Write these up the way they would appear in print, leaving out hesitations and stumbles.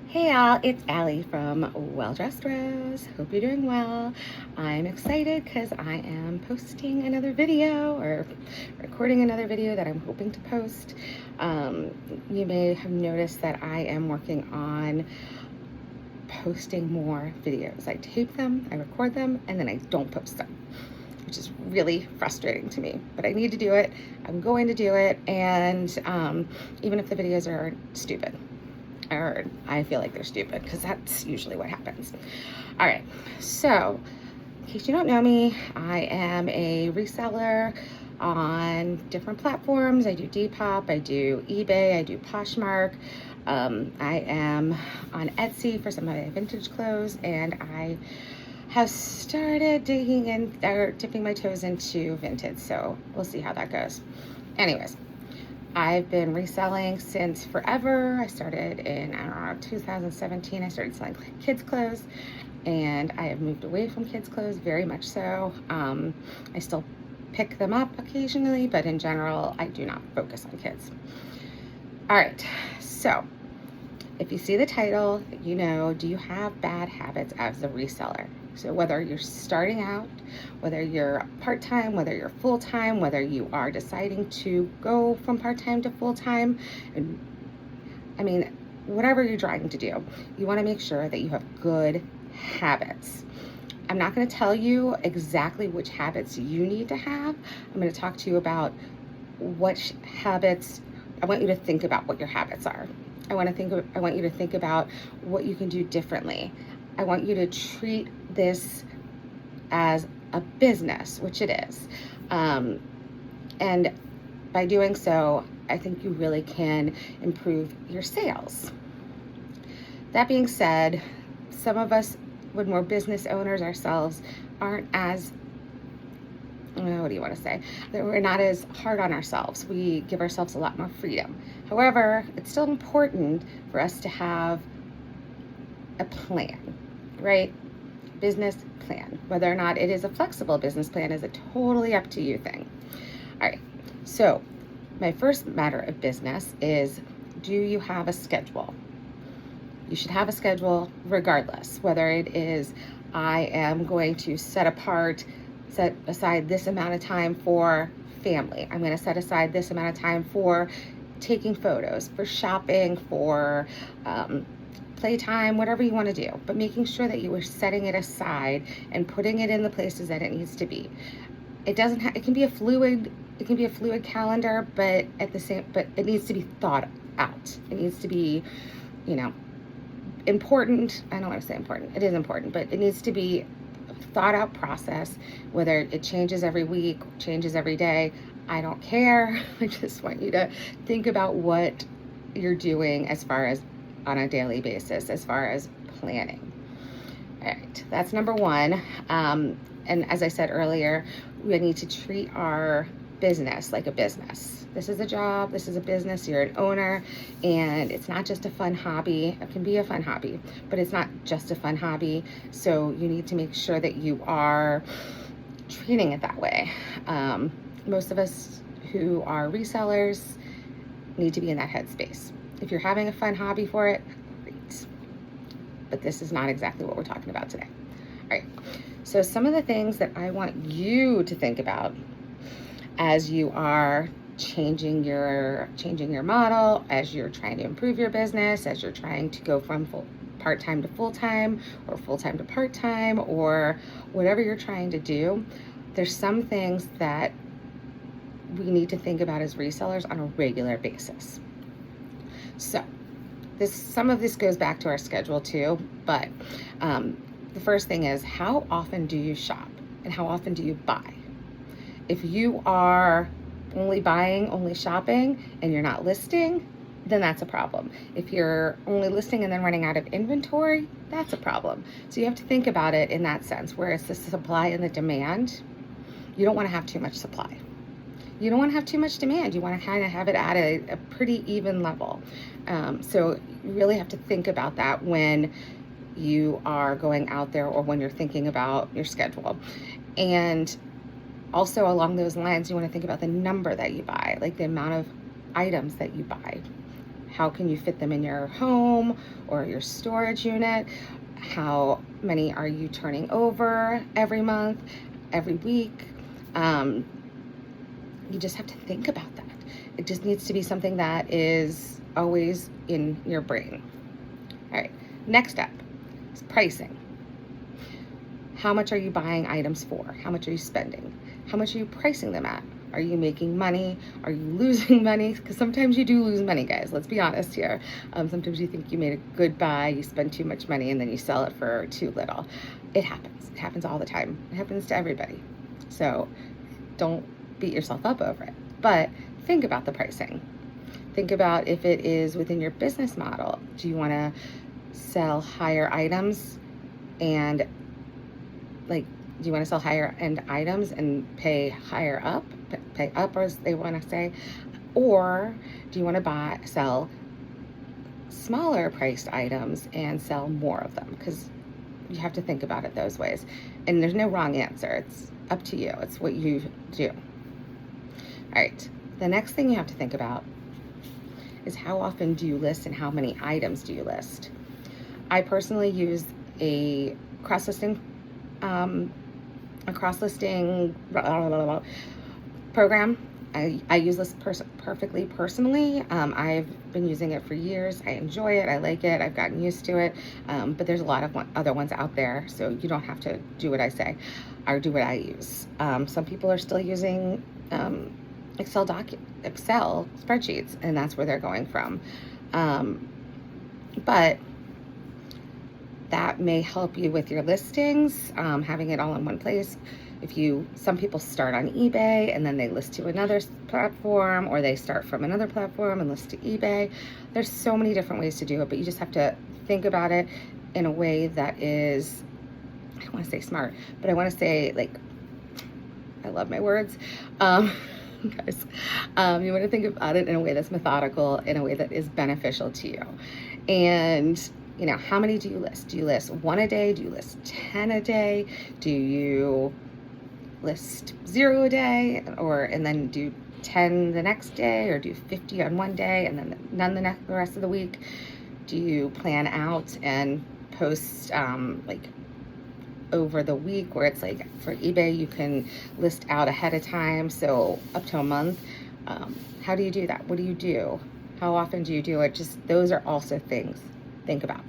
Hey y'all, it's Allie from Well Dressed Rose. Hope you're doing well. I'm excited because I am posting another video or recording another video that I'm hoping to post. You may have noticed that I am working on posting more videos. I tape them, I record them, and then I don't post them, which is really frustrating to me. But I need to do it. I'm going to do it, and even if the videos are stupid. Or I feel like they're stupid, because that's usually what happens. All right, so in case you don't know me, I am a reseller on different platforms. I do Depop, I do eBay, I do Poshmark. I am on Etsy for some of my vintage clothes, and I have started digging in or dipping my toes into Vinted, so we'll see how that goes. Anyways, I've been reselling since forever. I started in, 2017. I started selling kids' clothes, and I have moved away from kids' clothes, very much so. I still pick them up occasionally, but in general, I do not focus on kids. All right, so if you see the title, you know, do you have bad habits as a reseller? So whether you're starting out, whether you're part-time, whether you're full-time, whether you are deciding to go from part-time to full-time, and I mean, whatever you're trying to do, you want to make sure that you have good habits. I'm not going to tell you exactly which habits you need to have. I'm going to talk to you about which habits. I want you to think about what your habits are. I want you to think about what you can do differently. I want you to treat this as a business, which it is. And by doing so, I think you really can improve your sales. That being said, some of us, when we're business owners ourselves, aren't as, what do you want to say? That we're not as hard on ourselves. We give ourselves a lot more freedom. However, it's still important for us to have a plan, right? Business plan. Whether or not it is a flexible business plan is a totally up to you thing. All right, so my first matter of business is, do you have a schedule? You should have a schedule regardless, whether it is, I am going to set aside this amount of time for family. I'm going to set aside this amount of time for taking photos, for shopping, for playtime, whatever you want to do, but making sure that you are setting it aside and putting it in the places that it needs to be. It can be a fluid calendar, but it needs to be thought out. It needs to be, important. I don't want to say important. It is important, but it needs to be a thought out process, whether it changes every week, changes every day. I don't care. I just want you to think about what you're doing as far as on a daily basis, as far as planning. All right, that's number one. And as I said earlier, we need to treat our business like a business. This is a job, this is a business, you're an owner, and it's not just a fun hobby. It can be a fun hobby, but it's not just a fun hobby. So you need to make sure that you are treating it that way. Most of us who are resellers need to be in that headspace. If you're having a fun hobby for it, great. But this is not exactly what we're talking about today. All right, so some of the things that I want you to think about as you are changing your model, as you're trying to improve your business, as you're trying to go from part-time to full-time, or full-time to part-time, or whatever you're trying to do, there's some things that we need to think about as resellers on a regular basis. So some of this goes back to our schedule too, but the first thing is, how often do you shop and how often do you buy? If you are only buying, only shopping, and you're not listing, then that's a problem. If you're only listing and then running out of inventory, that's a problem. So you have to think about it in that sense, where it's the supply and the demand. You don't want to have too much supply. You don't want to have too much demand. You want to kind of have it at a pretty even level. So you really have to think about that when you are going out there or when you're thinking about your schedule. And also along those lines, you want to think about the number that you buy, like the amount of items that you buy. how can you fit them in your home or your storage unit? How many are you turning over every month, every week? You just have to think about that. It just needs to be something that is always in your brain. All right, next up is pricing. How much are you buying items for? How much are you spending? How much are you pricing them at? Are you making money? Are you losing money? Because sometimes you do lose money, guys. Let's be honest here. Sometimes you think you made a good buy, you spend too much money, and then you sell it for too little. It happens. It happens all the time. It happens to everybody. So don't beat yourself up over it. But think about the pricing. Think about if it is within your business model. Do you want to sell higher items and do you want to sell higher end items and pay up, as they want to say? Or do you want to sell smaller priced items and sell more of them? Because you have to think about it those ways. And there's no wrong answer. It's up to you. It's what you do. All right. The next thing you have to think about is how often do you list and how many items do you list? I personally use a cross-listing program. I use this perfectly personally. I've been using it for years. I enjoy it. I like it. I've gotten used to it. But there's a lot of other ones out there, so you don't have to do what I say or do what I use. Some people are still using Excel spreadsheets, and that's where they're going from. But that may help you with your listings, having it all in one place. Some people start on eBay and then they list to another platform, or they start from another platform and list to eBay. There's so many different ways to do it, but you just have to think about it in a way that is, I don't want to say smart, but I want to say, I love my words. Guys, you want to think about it in a way that's methodical, in a way that is beneficial to you. And how many do you list? Do you list 1 a day? Do you list 10 a day? Do you list 0 a day, and then do 10 the next day, or do 50 on one day and then none the rest of the week? Do you plan out and post over the week, where it's for eBay you can list out ahead of time, so up to a month? How do you do that? What do you do? How often do you do it? Just those are also things think about.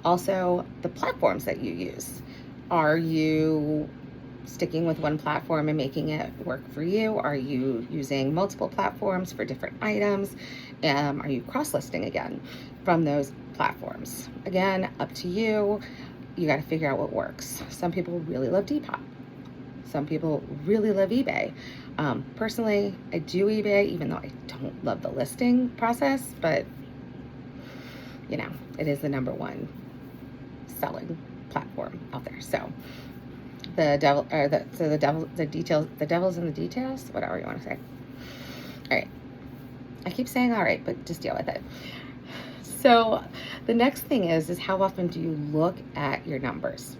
Also, the platforms that you use. Are you sticking with one platform and making it work for you? Are you using multiple platforms for different items? Are you cross-listing again from those platforms? Again, up to you. You got to figure out what works. Some people really love Depop. Some people really love eBay. Personally, I do eBay, even though I don't love the listing process, but it is the number one selling platform out there. So the devil's in the details, whatever you want to say. All right. I keep saying all right, but just deal with it. So the next thing is how often do you look at your numbers?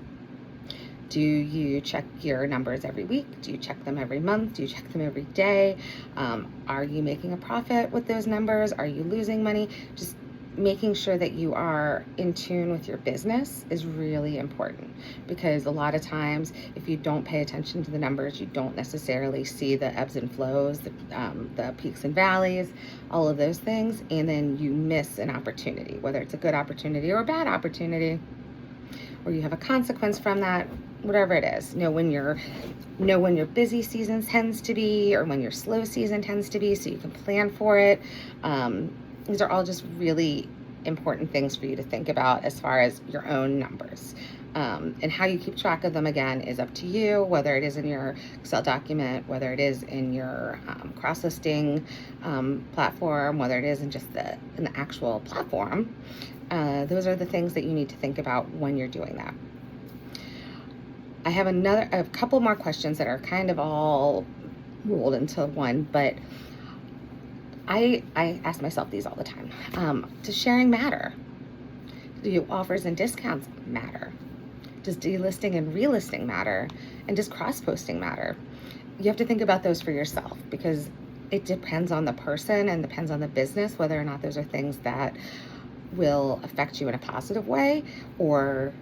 Do you check your numbers every week? Do you check them every month? Do you check them every day? Are you making a profit with those numbers? Are you losing money? Just making sure that you are in tune with your business is really important, because a lot of times if you don't pay attention to the numbers, you don't necessarily see the ebbs and flows, the peaks and valleys, all of those things, and then you miss an opportunity, whether it's a good opportunity or a bad opportunity, or you have a consequence from that, whatever it is. Know when your busy season tends to be, or when your slow season tends to be, so you can plan for it. These are all just really important things for you to think about as far as your own numbers. And how you keep track of them, again, is up to you, whether it is in your Excel document, whether it is in your cross-listing platform, whether it is in just in the actual platform. Those are the things that you need to think about when you're doing that. I have a couple more questions that are kind of all rolled into one, but I ask myself these all the time. Does sharing matter? Do offers and discounts matter? Does delisting and relisting matter? And does cross-posting matter? You have to think about those for yourself, because it depends on the person and depends on the business, whether or not those are things that will affect you in a positive way or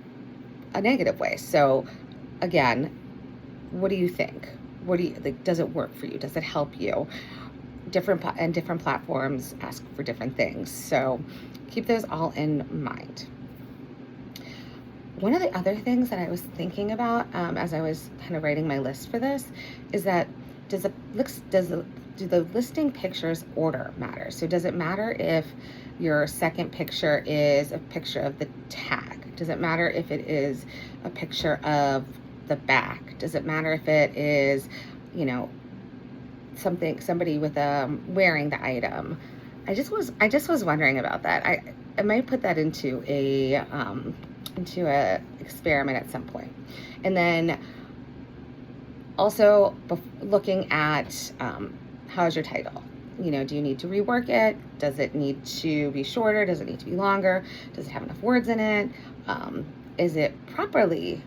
a negative way. So again, what do you think? What do you like? Does it work for you? Does it help you? Different platforms ask for different things. So keep those all in mind. One of the other things that I was thinking about as I was kind of writing my list for this is that do the listing pictures order matter? So does it matter if your second picture is a picture of the tag? Does it matter if it is a picture of the back? Does it matter if it is, you know, somebody with wearing the item? I just was wondering about that. I might put that into a experiment at some point. And then also looking at how's your title? You know, do you need to rework it? Does it need to be shorter? Does it need to be longer? Does it have enough words in it? Is it properly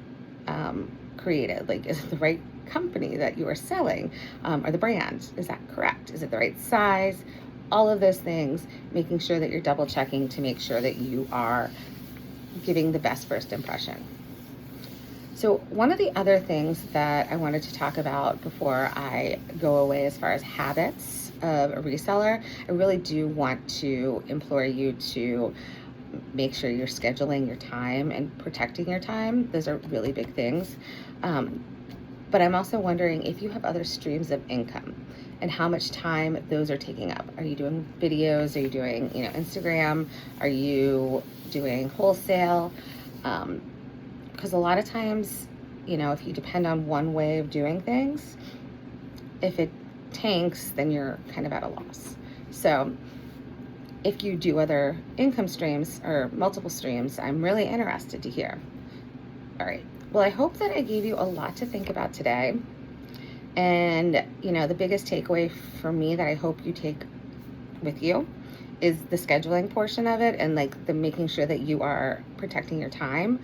created? Like, is it the right company that you are selling, or the brand? Is that correct? Is it the right size? All of those things, making sure that you're double checking to make sure that you are giving the best first impression. So one of the other things that I wanted to talk about before I go away as far as habits of a reseller, I really do want to implore you to make sure you're scheduling your time and protecting your time. Those are really big things. But I'm also wondering if you have other streams of income and how much time those are taking up. Are you doing videos? Are you doing, you know, Instagram? Are you doing wholesale? Because a lot of times, you know, if you depend on one way of doing things, if it tanks, then you're kind of at a loss. So if you do other income streams or multiple streams, I'm really interested to hear. All right. Well, I hope that I gave you a lot to think about today. And, you know, the biggest takeaway for me that I hope you take with you is the scheduling portion of it, and like the making sure that you are protecting your time.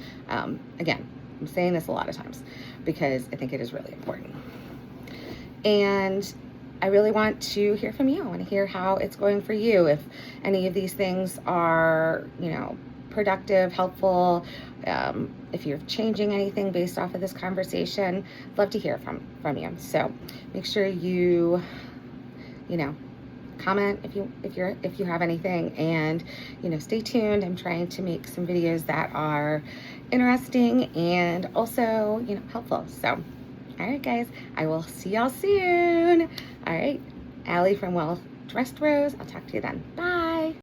Again, I'm saying this a lot of times because I think it is really important. And I really want to hear from you. I want to hear how it's going for you. If any of these things are, you know, productive, helpful, if you're changing anything based off of this conversation, I'd love to hear from you. So make sure you know, comment if you have anything, and, you know, stay tuned. I'm trying to make some videos that are interesting and also, you know, helpful. So, all right, guys, I will see y'all soon. All right, Allie from Well Dressed Rose. I'll talk to you then. Bye.